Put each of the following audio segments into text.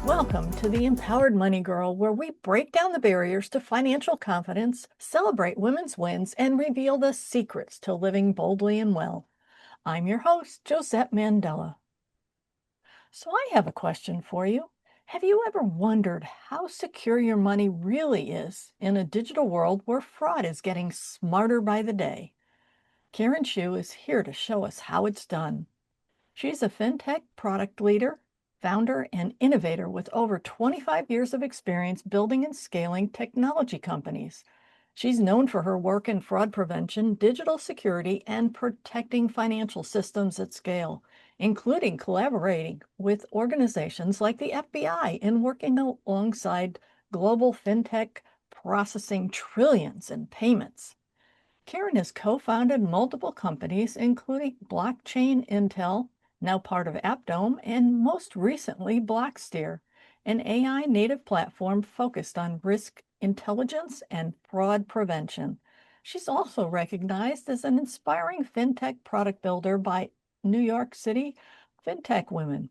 Welcome to the Empowered Money Girl, where we break down the barriers to financial confidence, celebrate women's wins, and reveal the secrets to living boldly and well. I'm your host, Josette Mandela. So I have a question for you. Have you ever wondered how secure your money really is in a digital world where fraud is getting smarter by the day? Karen Hsu is here to show us how it's done. She's a fintech product leader, founder, and innovator with over 25 years of experience building and scaling technology companies. She's known for her work in fraud prevention, digital security, and protecting financial systems at scale, including collaborating with organizations like the FBI and working alongside global fintech processing trillions in payments. Karen has co-founded multiple companies, including Blockchain Intel, now part of AppDome, and most recently Blocksteer, an AI native platform focused on risk intelligence and fraud prevention. She's also recognized as an inspiring fintech product builder by New York City fintech women.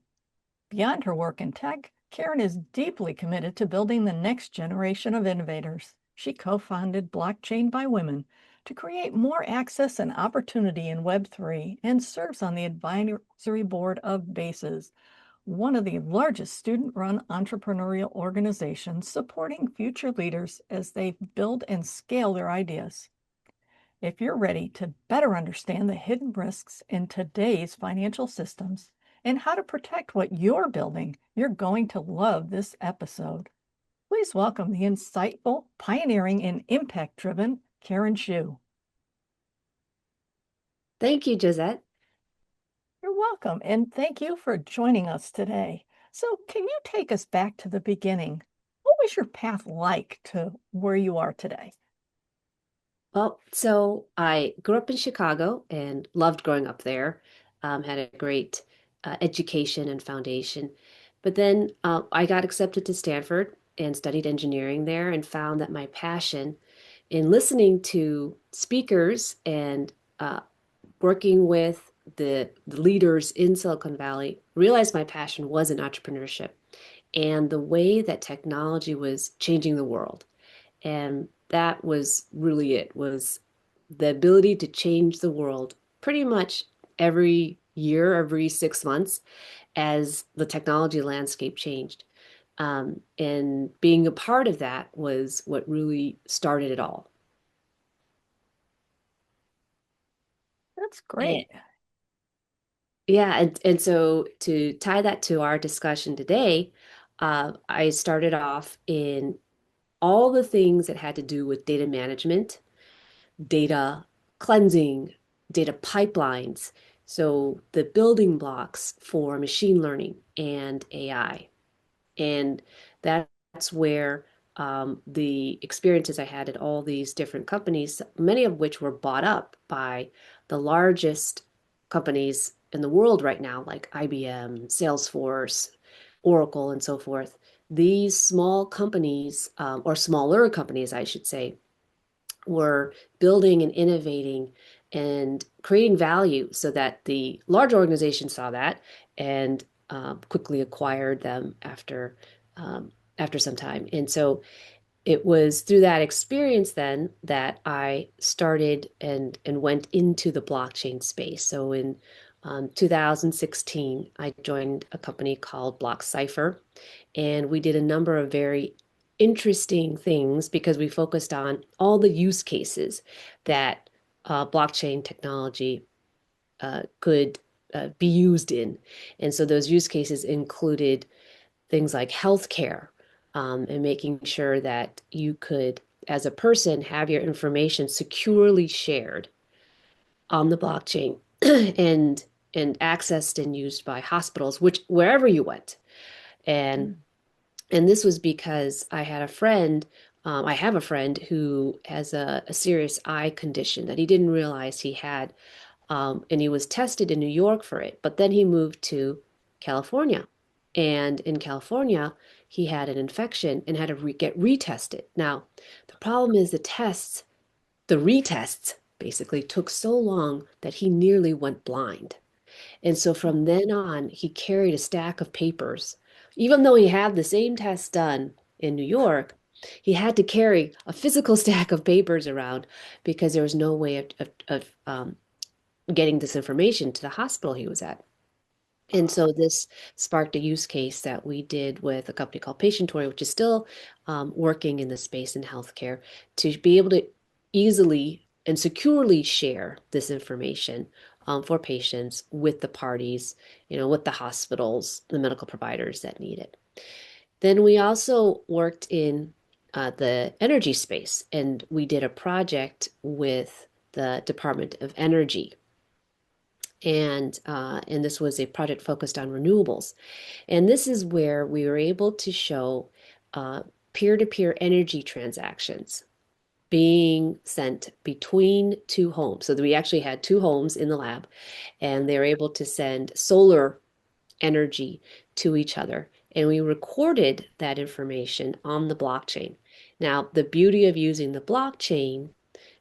Beyond her work in tech, Karen is deeply committed to building the next generation of innovators. She co-founded Blockchain by Women to create more access and opportunity in Web3 and serves on the advisory board of BASES, one of the largest student-run entrepreneurial organizations supporting future leaders as they build and scale their ideas. If you're ready to better understand the hidden risks in today's financial systems and how to protect what you're building, you're going to love this episode. Please welcome the insightful, pioneering, and impact-driven Karen Hsu. Thank you, Josette. You're welcome, and thank you for joining us today. So can you take us back to the beginning? What was your path like to where you are today? Well, so I grew up in Chicago and loved growing up there. Had a great education and foundation. But then I got accepted to Stanford and studied engineering there and found that my passion in listening to speakers and working with the leaders in Silicon Valley, realized my passion was in entrepreneurship and the way that technology was changing the world. And that was really it, was the ability to change the world pretty much every year, every 6 months, as the technology landscape changed. And being a part of that was what really started it all. That's great. Yeah, and so to tie that to our discussion today, I started off in all the things that had to do with data management, data cleansing, data pipelines. So the building blocks for machine learning and AI. And that's where the experiences I had at all these different companies, many of which were bought up by the largest companies in the world right now, like IBM, Salesforce, Oracle, and so forth. These small companies, or smaller companies, I should say, were building and innovating and creating value so that the large organization saw that and quickly acquired them after some time. And so it was through that experience then that I started and went into the blockchain space. So in 2016, I joined a company called BlockCypher, and we did a number of very interesting things because we focused on all the use cases that blockchain technology could be used in. And so those use cases included things like healthcare, and making sure that you could, as a person, have your information securely shared on the blockchain and accessed and used by hospitals, which wherever you went. And this was because I had a friend, I have a friend who has a serious eye condition that he didn't realize he had. And he was tested in New York for it, but then he moved to California. And in California, he had an infection and had to get retested. Now, the problem is the retests basically took so long that he nearly went blind. And so from then on, he carried a stack of papers. Even though he had the same test done in New York, he had to carry a physical stack of papers around because there was no way of getting this information to the hospital he was at. And so this sparked a use case that we did with a company called Patientory, which is still working in the space in healthcare, to be able to easily and securely share this information for patients with the parties, with the hospitals, the medical providers that need it. Then we also worked in the energy space, and we did a project with the Department of Energy, and this was a project focused on renewables. And this is where we were able to show uh, peer-to-peer energy transactions being sent between two homes. So that we actually had two homes in the lab, and they were able to send solar energy to each other. And we recorded that information on the blockchain. Now, the beauty of using the blockchain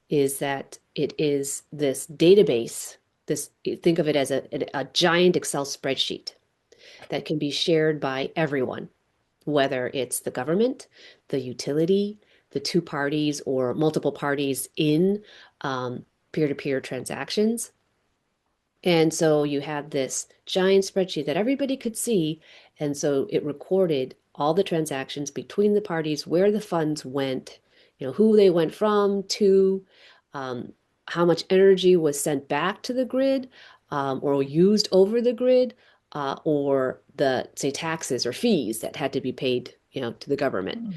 is that it is this database. This, think of it as a giant Excel spreadsheet that can be shared by everyone, whether it's the government, the utility, the two parties, or multiple parties in peer-to-peer transactions. And so you had this giant spreadsheet that everybody could see. And so it recorded all the transactions between the parties, where the funds went, who they went from to, um, how much energy was sent back to the grid, or used over the grid, or the, say, taxes or fees that had to be paid, to the government. Mm.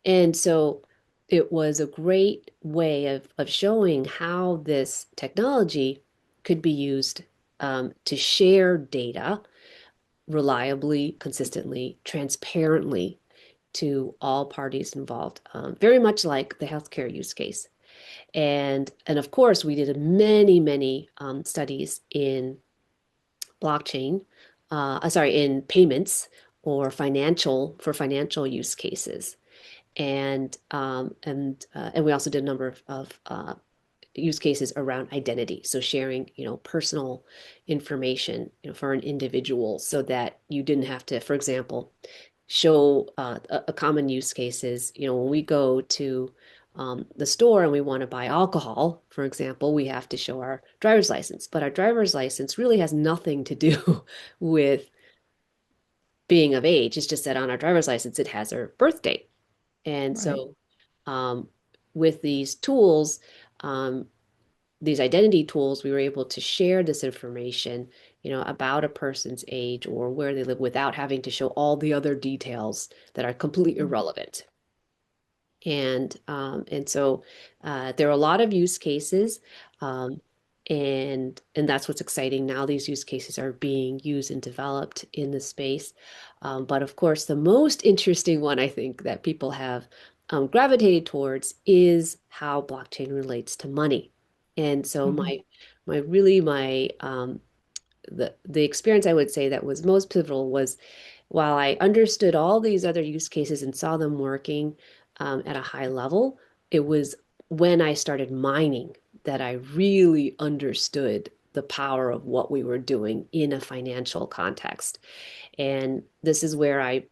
And so it was a great way of showing how this technology could be used to share data reliably, consistently, transparently to all parties involved, very much like the healthcare use case. And of course, we did many studies in blockchain, sorry, in payments or financial use cases. And we also did a number of use cases around identity. So sharing, personal information, for an individual, so that you didn't have to, for example, show a common use case is, when we go to the store and we want to buy alcohol, for example, we have to show our driver's license. But our driver's license really has nothing to do with being of age. It's just that on our driver's license, it has our birth date. And Right. so um, with these tools, um, these identity tools, we were able to share this information, about a person's age or where they live without having to show all the other details that are completely Mm. irrelevant. And so there are a lot of use cases, um, and that's what's exciting. Now these use cases are being used and developed in the space. But of course, the most interesting one I think that people have gravitated towards is how blockchain relates to money. And so Mhm. the experience I would say that was most pivotal was, while I understood all these other use cases and saw them working at a high level, it was when I started mining that I really understood the power of what we were doing in a financial context. And this is where I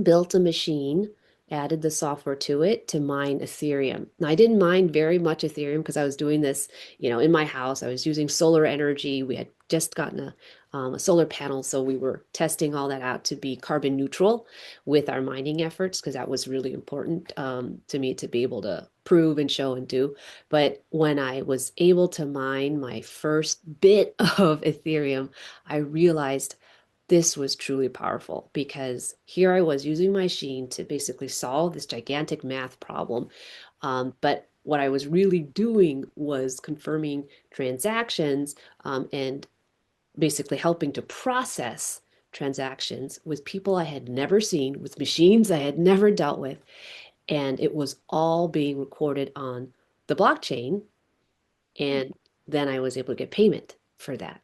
built a machine, added the software to it to mine Ethereum. Now, I didn't mine very much Ethereum because I was doing this, in my house. I was using solar energy. We had just gotten a solar panel, so we were testing all that out to be carbon neutral with our mining efforts because that was really important to me to be able to prove and show and do. But when I was able to mine my first bit of Ethereum, I realized this was truly powerful because here I was using my machine to basically solve this gigantic math problem. But what I was really doing was confirming transactions and basically helping to process transactions with people I had never seen, with machines I had never dealt with. And it was all being recorded on the blockchain. And then I was able to get payment for that,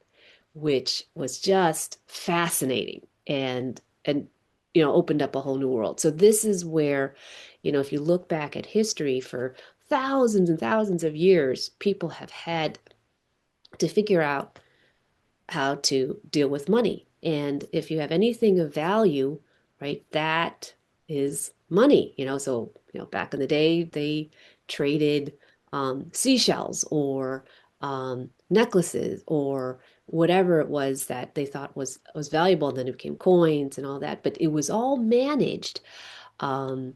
which was just fascinating and opened up a whole new world. So this is where, if you look back at history for thousands and thousands of years, people have had to figure out how to deal with money. And if you have anything of value, right, that is money, So, back in the day, they traded seashells or necklaces or whatever it was that they thought was valuable, and then it became coins and all that. But it was all managed um,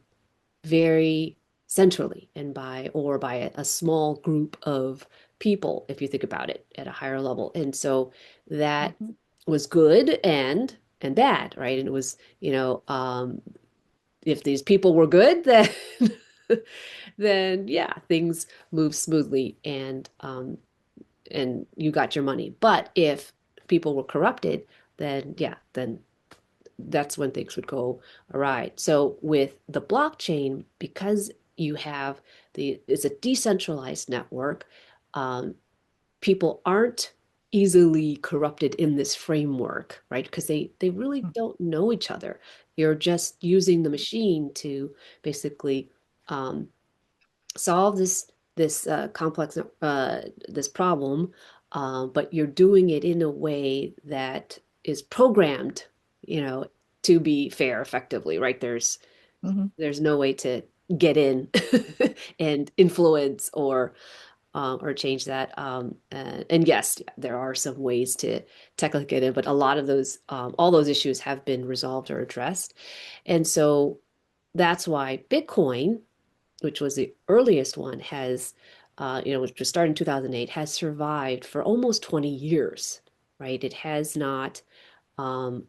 very centrally and by a small group of people, if you think about it at a higher level. And so that Mhm. was good and bad, right? And it was, if these people were good, then then yeah, things move smoothly and you got your money. But if people were corrupted, then yeah, then that's when things would go awry. So with the blockchain, because you have it's a decentralized network, um, people aren't easily corrupted in this framework, right? Because they really don't know each other. You're just using the machine to basically um, solve this complex this problem, but you're doing it in a way that is programmed, you know, to be fair effectively, right? Mhm. There's no way to get in and influence or change that. And yes, there are some ways to technically get in, but a lot of those, all those issues have been resolved or addressed. And so that's why Bitcoin, which was the earliest one, which was started in 2008, has survived for almost 20 years, right? It has not, um,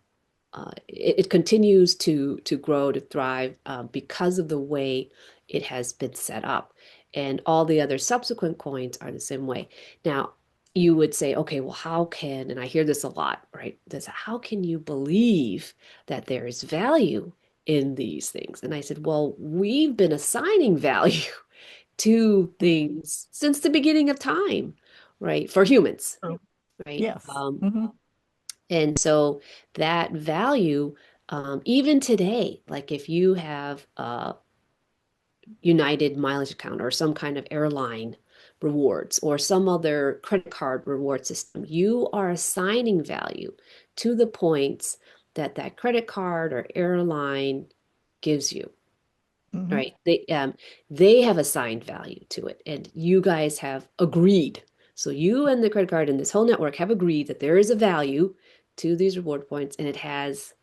it continues to grow, to thrive because of the way it has been set up. And all the other subsequent coins are the same way. Now, you would say, okay, well, and I hear this a lot, right? How can you believe that there is value in these things? And I said, well, we've been assigning value to Mhm. things since the beginning of time, right? For humans, True. right? Yes. Hmm. And so that value, even today, like if you have a United mileage account or some kind of airline rewards or some other credit card reward system, you are assigning value to the points that that credit card or airline gives you. Hmm. Right. They have assigned value to it, and you guys have agreed. So you and the credit card and this whole network have agreed that there is a value to these reward points, and it has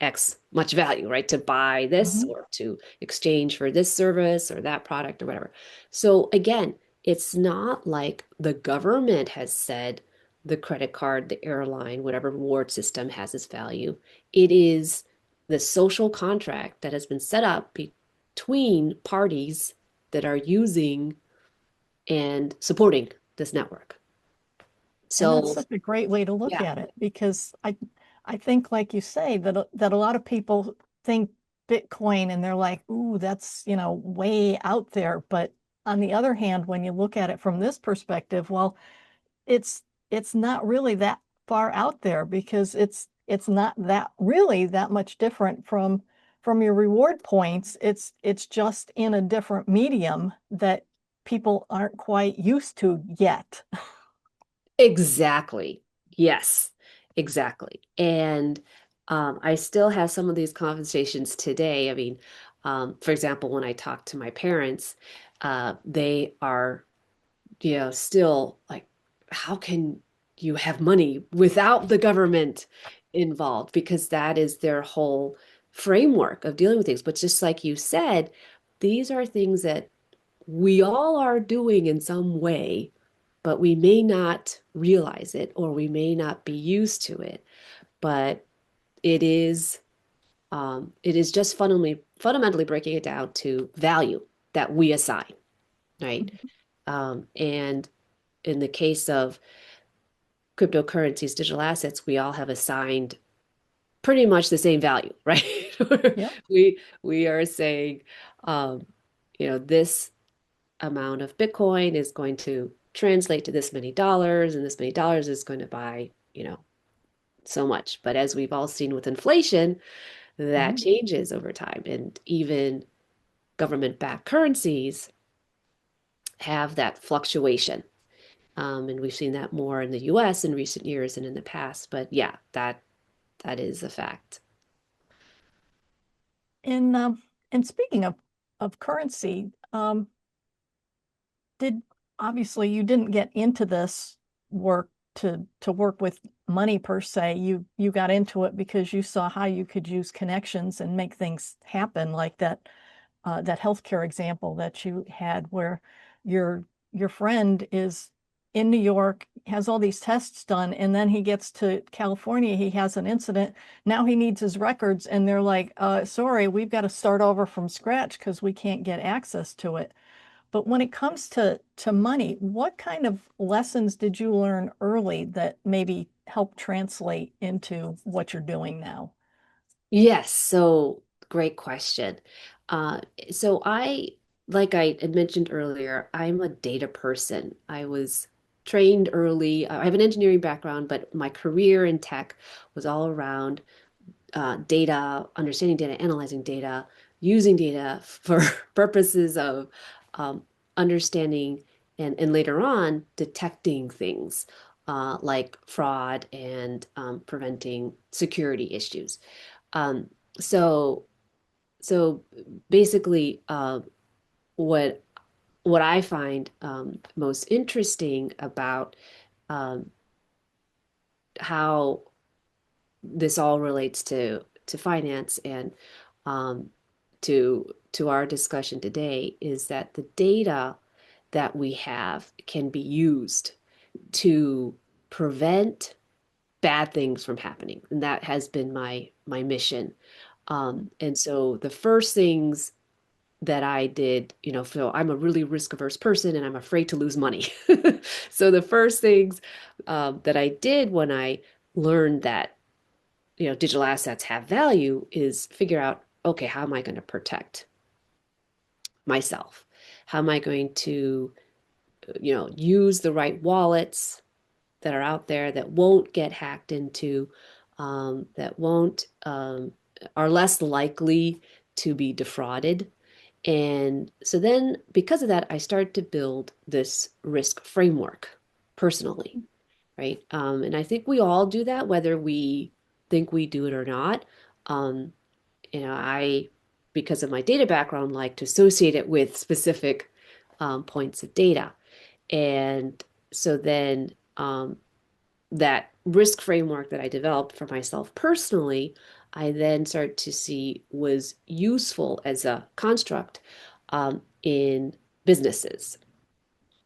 X much value, right? To buy this Hmm. or to exchange for this service or that product or whatever. So again, it's not like the government has said the credit card, the airline, whatever reward system has its value. It is the social contract that has been set up between parties that are using and supporting this network. And that's So, such a great way to look yeah, at it because I think, like you say, that a lot of people think Bitcoin and they're like, ooh, that's, way out there. But on the other hand, when you look at it from this perspective, well, it's it's not really that far out there because it's not that really that much different from your reward points. It's just in a different medium that people aren't quite used to yet. exactly. Yes, exactly. And I still have some of these conversations today. I mean, for example, when I talk to my parents, they are, still like, how can you have money without the government involved? Because that is their whole framework of dealing with things. But just like you said, these are things that we all are doing in some way, but we may not realize it or we may not be used to it. But it is just fundamentally breaking it down to value that we assign, right? And in the case of cryptocurrencies, digital assets, we all have assigned pretty much the same value, right? Yep. We are saying, um, this amount of Bitcoin is going to translate to this many dollars, and this many dollars is going to buy, so much. But as we've all seen with inflation, that Mhm. changes over time. And even government-backed currencies have that fluctuation. And we've seen that more in the US in recent years and in the past. But yeah, that is a fact. And and speaking of currency, did obviously you didn't get into this work to work with money per se. You got into it because you saw how you could use connections and make things happen, like that healthcare example that you had, where your your friend is in New York, has all these tests done, and then he gets to California, he has an incident. Now he needs his records, and they're like, sorry, we've got to start over from scratch because we can't get access to it. But when it comes to money, what kind of lessons did you learn early that maybe help translate into what you're doing now? Yes, so great question. Uh, so like I had mentioned earlier, I'm a data person. I was trained early. I have an engineering background, but my career in tech was all around data, understanding data, analyzing data, using data for purposes of um, understanding and later on detecting things like fraud and preventing security issues. Um, so so basically, what what I find most interesting about um, how this all relates to finance and um, to our discussion today is that the data that we have can be used to prevent bad things from happening, and that has been my mission. And so the first things that I did, so I'm a really risk averse person and I'm afraid to lose money. So the first things that I did when I learned that digital assets have value is figure out, okay, how am I going to protect myself? How am I going to, use the right wallets that are out there that won't get hacked into, that won't, are less likely to be defrauded. And so then, because of that, I started to build this risk framework personally, right? And I think we all do that, whether we think we do it or not. Um, I, because of my data background, like to associate it with specific points of data. And so then that risk framework that I developed for myself personally, I then started to see was useful as a construct in businesses.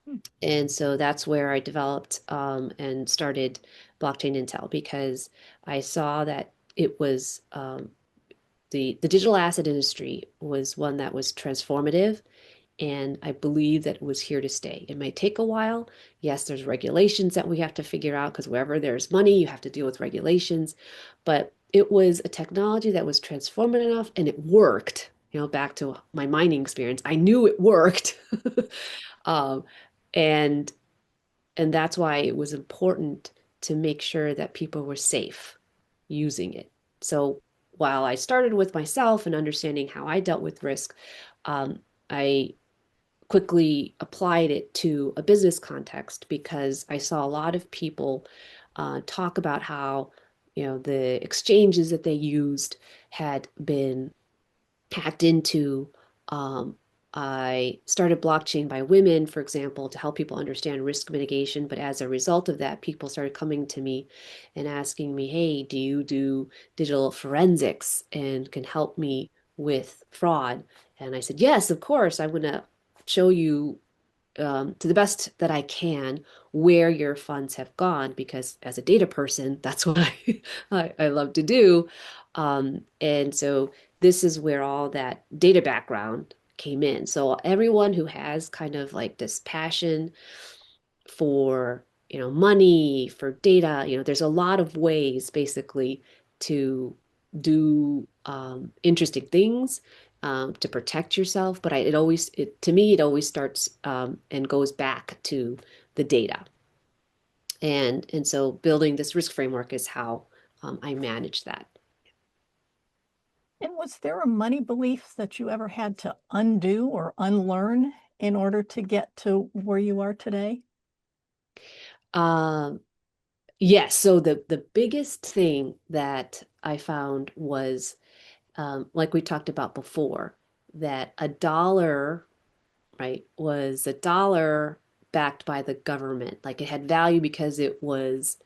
Hmm. And so that's where I developed and started Blockchain Intel because I saw that it was the digital asset industry was one that was transformative, and I believe that it was here to stay. It may take a while. Yes, there's regulations that we have to figure out because wherever there's money, you have to deal with regulations. But it was a technology that was transformative enough and it worked. Back to my mining experience, I knew it worked. um, and and that's why it was important to make sure that people were safe using it. So while I started with myself and understanding how I dealt with risk, I quickly applied it to a business context because I saw a lot of people talk about how, the exchanges that they used had been hacked into. Um, I started blockchain by women, for example, to help people understand risk mitigation. But as a result of that, people started coming to me and asking me, hey, do you do digital forensics and can help me with fraud? And I said, yes, of course. I'm going to show you to the best that I can where your funds have gone because as a data person, that's what I love to do. And so this is where all that data background came in. So everyone who has kind of like this passion for, money, for data, there's a lot of ways basically to do interesting things to protect yourself. But to me, it always starts and goes back to the data. And so building this risk framework is how I manage that. And was there a money belief that you ever had to undo or unlearn in order to get to where you are today? Um, yes. So the biggest thing that I found was, like we talked about before, that a dollar, right, was a dollar backed by the government. Like it had value because it was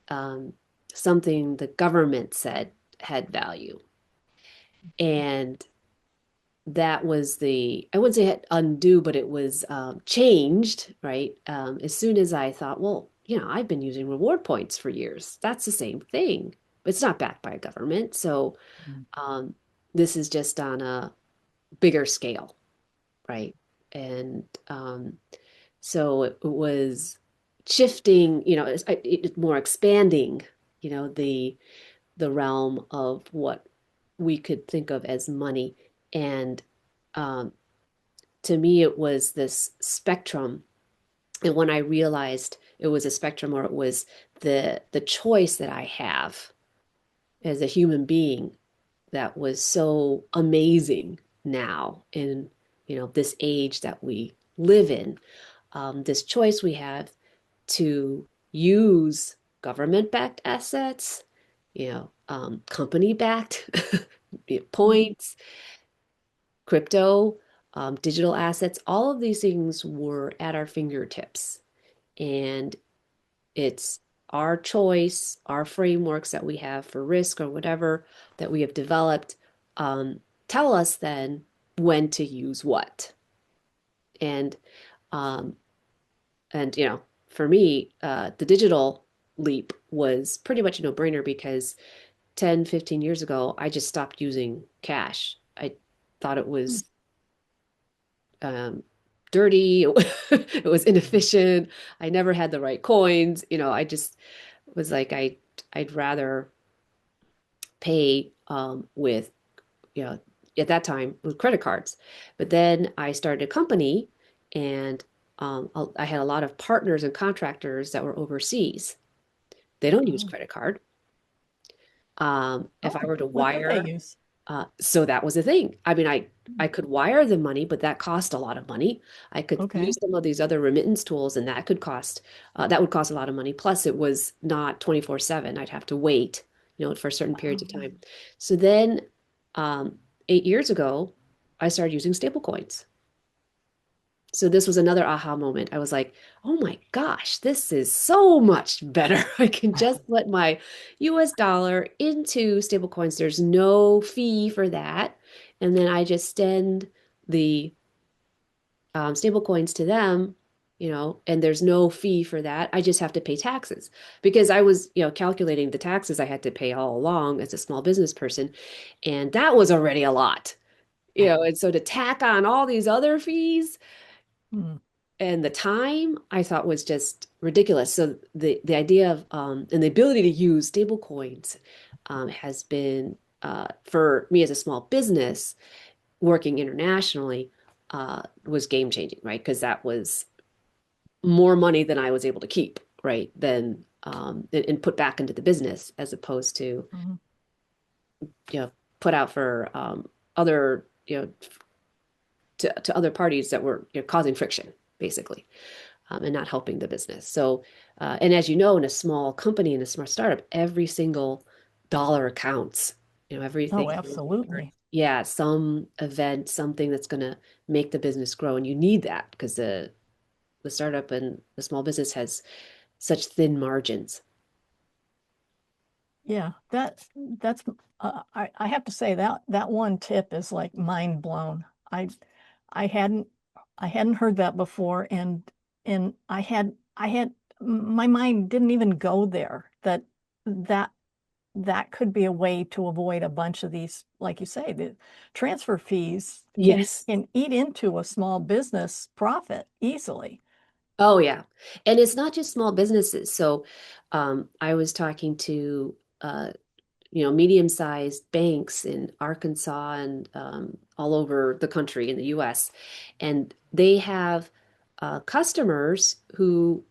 um, something the government said had value. And that was I wouldn't say it undo, but it was changed, right? As soon as I thought, well, I've been using reward points for years. That's the same thing. It's not backed by a government. So Mm. um, this is just on a bigger scale, right? And so it was shifting, it's more expanding, the realm of what we could think of as money. And um, to me, it was this spectrum. And when I realized it was a spectrum, or it was the choice that I have as a human being, that was so amazing now in this age that we live in, this choice we have to use government-backed assets, company-backed points, crypto, digital assets, all of these things were at our fingertips. And it's our choice, our frameworks that we have for risk or whatever that we have developed, tell us then when to use what. And um, for me, the digital leap was pretty much a no-brainer because 10, 15 years ago, I just stopped using cash. I thought it Mm. was dirty. It was inefficient. I never had the right coins. I just was like, I'd rather pay with, you know, at that time with credit cards. But then I started a company, and I had a lot of partners and contractors that were overseas. They don't use Oh, credit card. If I oh, were to what do they wire, use? so that was the thing. I mean, I Mm. could wire the money, but that cost a lot of money. I could use Okay. some of these other remittance tools, and that would cost a lot of money. Plus, it was not 24/7. I'd have to wait, for certain periods of Oh, time. So then, 8 years ago, I started using stable coins. So this was another aha moment. I was like, oh my gosh, this is so much better. I can just put my US dollar into stablecoins. There's no fee for that. And then I just send the stablecoins to them, and there's no fee for that. I just have to pay taxes because I was, calculating the taxes I had to pay all along as a small business person. And that was already a lot, and so to tack on all these other fees, mm, and the time I thought was just ridiculous. So the idea of and the ability to use stable coins has been for me as a small business working internationally was game changing, right? Because that was more money than I was able to keep, right? Then and put back into the business as opposed to mm, put out for other to other parties that were causing friction basically. And not helping the business. So, and as you know, in a small company, in a small startup, every single dollar counts. oh, Everything. absolutely. Yeah, some event, something that's going to make the business grow, and you need that because the startup and the small business has such thin margins. Yeah, that's I have to say that that one tip is like mind blown. I hadn't I hadn't heard that before, and I had my mind didn't even go there that that could be a way to avoid a bunch of these, like you say, the transfer fees Yes. can eat into a small business profit easily. Oh, yeah. And it's not just small businesses. So, I was talking to medium-sized banks in Arkansas and all over the country in the US. And they have customers who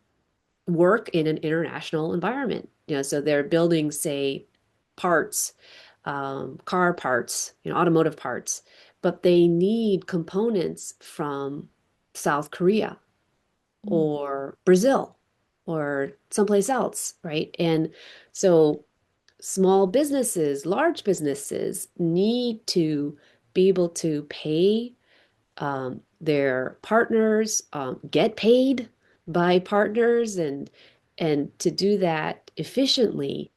work in an international environment. So they're building, say, parts, car parts, automotive parts, but they need components from South Korea Mm. or Brazil. or someplace else, right? And so small businesses, large businesses need to be able to pay their partners, get paid by partners, and to do that efficiently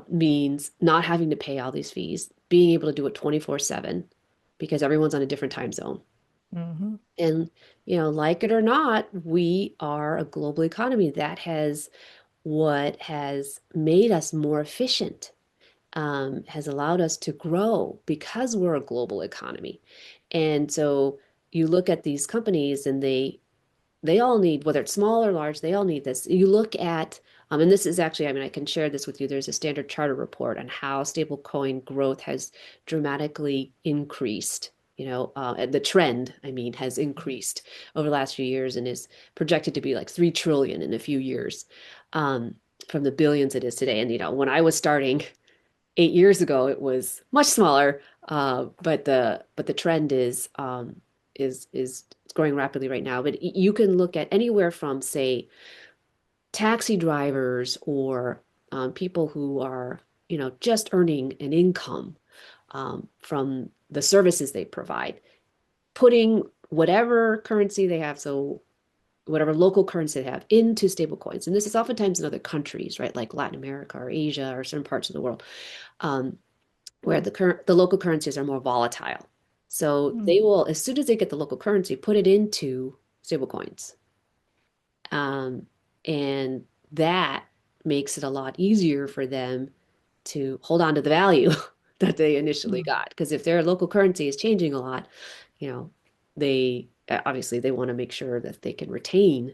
means not having to pay all these fees, being able to do it 24/7 because everyone's on a different time zone. Hmm. And, like it or not, we are a global economy. That has what has made us more efficient, has allowed us to grow because we're a global economy. And so you look at these companies and they all need, whether it's small or large, they all need this. You look at, and this is actually, I mean, I can share this with you. There's a Standard Charter report on how stablecoin growth has dramatically increased. The trend, I mean, has increased over the last few years and is projected to be like 3 trillion in a few years, um, from the billions it is today. And, when I was starting 8 years ago, it was much smaller, but the trend is growing rapidly right now. But you can look at anywhere from, say, taxi drivers or people who are, just earning an income from the services they provide, putting whatever currency they have, so whatever local currency they have, into stable coins. And this is oftentimes in other countries, right, like Latin America or Asia or certain parts of the world. Um, where the local currencies are more volatile. So Mm. they will, as soon as they get the local currency, put it into stable coins. Um, and that makes it a lot easier for them to hold on to the value that they initially Mm. got. Because if their local currency is changing a lot, they obviously they want to make sure that they can retain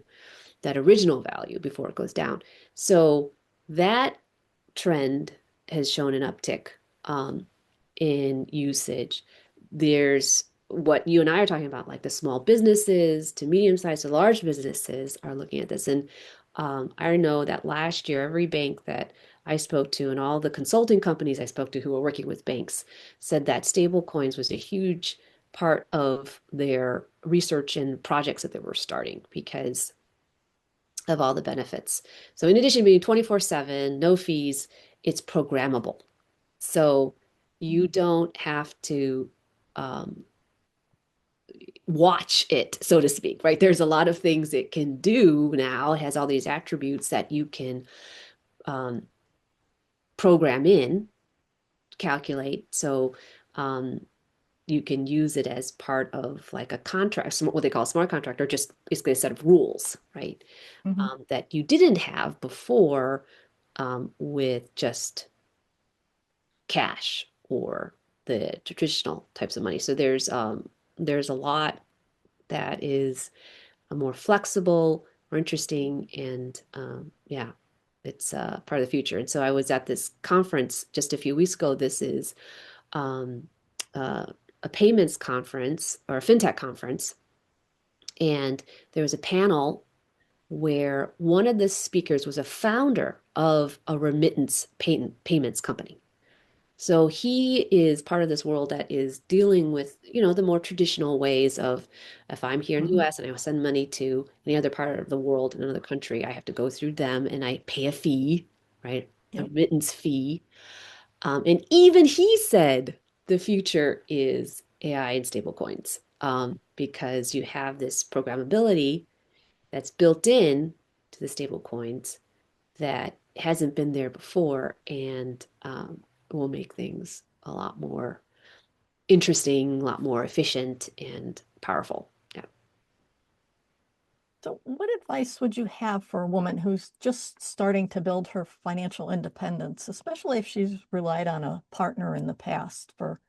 that original value before it goes down. So that trend has shown an uptick um, in usage. There's what you and I are talking about, like the small businesses to medium-sized to large businesses are looking at this. And I know that last year, every bank that I spoke to and all the consulting companies I spoke to who were working with banks said that stable coins was a huge part of their research and projects that they were starting because of all the benefits. So in addition to being 24/7, no fees, it's programmable. So you don't have to um, watch it, so to speak, right? There's a lot of things it can do now. It has all these attributes that you can um, program in, calculate. So um, you can use it as part of like a contract, what they call a smart contract, or just basically a set of rules, right? Hmm. That you didn't have before with just cash or the traditional types of money. So there's a lot that is more flexible, more interesting, and yeah, it's part of the future. And so I was at this conference just a few weeks ago. This is um, uh, a payments conference or a fintech conference, and there was a panel where one of the speakers was a founder of a remittance payments company. So he is part of this world that is dealing with, the more traditional ways of if I'm here in the Hmm. US and I send money to any other part of the world in another country, I have to go through them and I pay a fee, right? A Yep. remittance fee. And even he said the future is AI and stablecoins, because you have this programmability that's built in to the stable coins that hasn't been there before and will make things a lot more interesting, a lot more efficient and powerful. Yeah. So, what advice would you have for a woman who's just starting to build her financial independence, especially if she's relied on a partner in the past for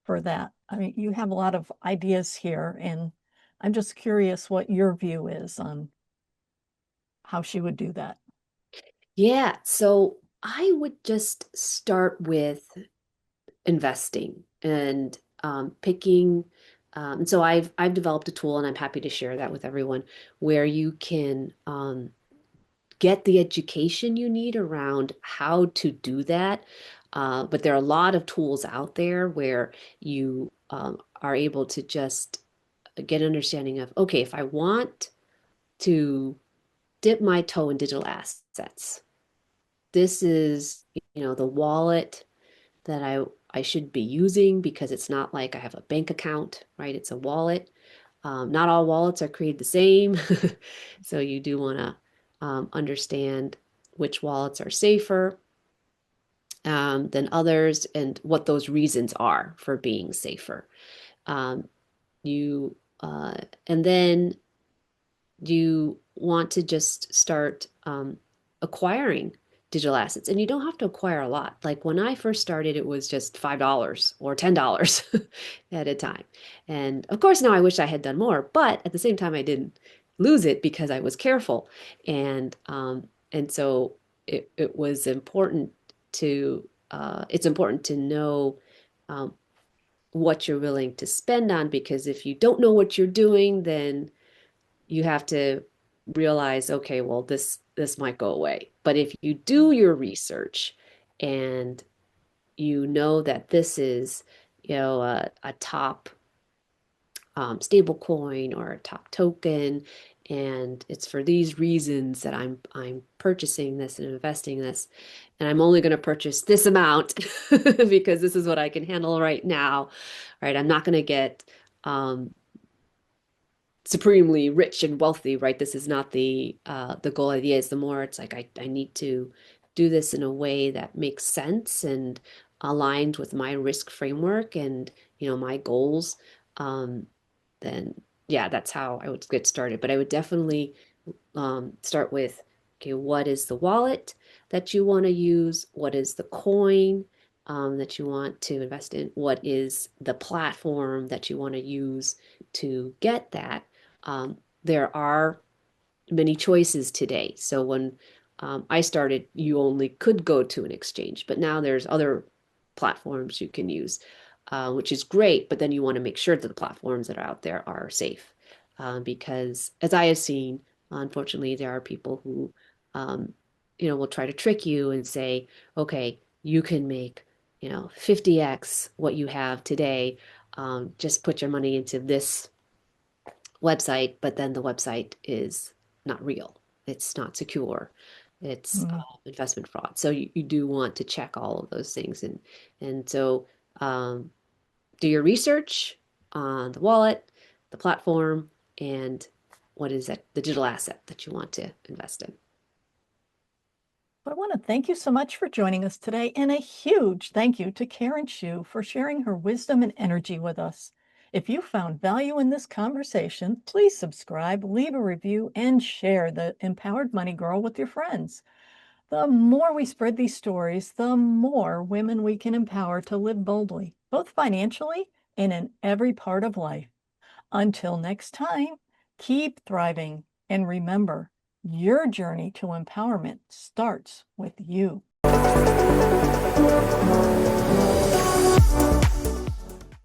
that? I mean, you have a lot of ideas here, and I'm just curious what your view is on how she would do that. Yeah. So I would just start with investing and picking. And so I've developed a tool, and I'm happy to share that with everyone, where you can get the education you need around how to do that. But there are a lot of tools out there where you are able to just get an understanding of, okay, if I want to dip my toe in digital assets. This is, the wallet that I should be using because it's not like I have a bank account, right? It's a wallet. Not all wallets are created the same. So you do want to understand which wallets are safer than others and what those reasons are for being safer. Um, you and then you want to just start acquiring digital assets. And you don't have to acquire a lot. Like when I first started, it was just $5 or $10 at a time. And of course, now I wish I had done more, but at the same time, I didn't lose it because I was careful. And so it was important to it's important to know um, what you're willing to spend on, because if you don't know what you're doing, then you have to realize, okay, well, this might go away. But if you do your research and you know that this is, a top stable coin or a top token, and it's for these reasons that I'm purchasing this and investing this, and I'm only going to purchase this amount because this is what I can handle right now, right? I'm not going to get supremely rich and wealthy, right? This is not the goal idea. Is the more it's like I need to do this in a way that makes sense and aligned with my risk framework and my goals. Um, then yeah, that's how I would get started. But I would definitely start with, okay, what is the wallet that you want to use? What is the coin that you want to invest in? What is the platform that you want to use to get that? There are many choices today. So when I started, you only could go to an exchange, but now there's other platforms you can use, which is great. But then you want to make sure that the platforms that are out there are safe, because as I have seen, unfortunately, there are people who, will try to trick you and say, okay, you can make, 50x what you have today. Just put your money into this website, but then the website is not real. It's not secure. It's Mm. investment fraud. So you do want to check all of those things, and so um, do your research on the wallet, the platform, and what is that the digital asset that you want to invest in. But I want to thank you so much for joining us today, and a huge thank you to Karen Hsu for sharing her wisdom and energy with us. If you found value in this conversation, please subscribe, leave a review, and share the Empowered Money Girl with your friends. The more we spread these stories, the more women we can empower to live boldly, both financially and in every part of life. Until next time, keep thriving, and remember, your journey to empowerment starts with you.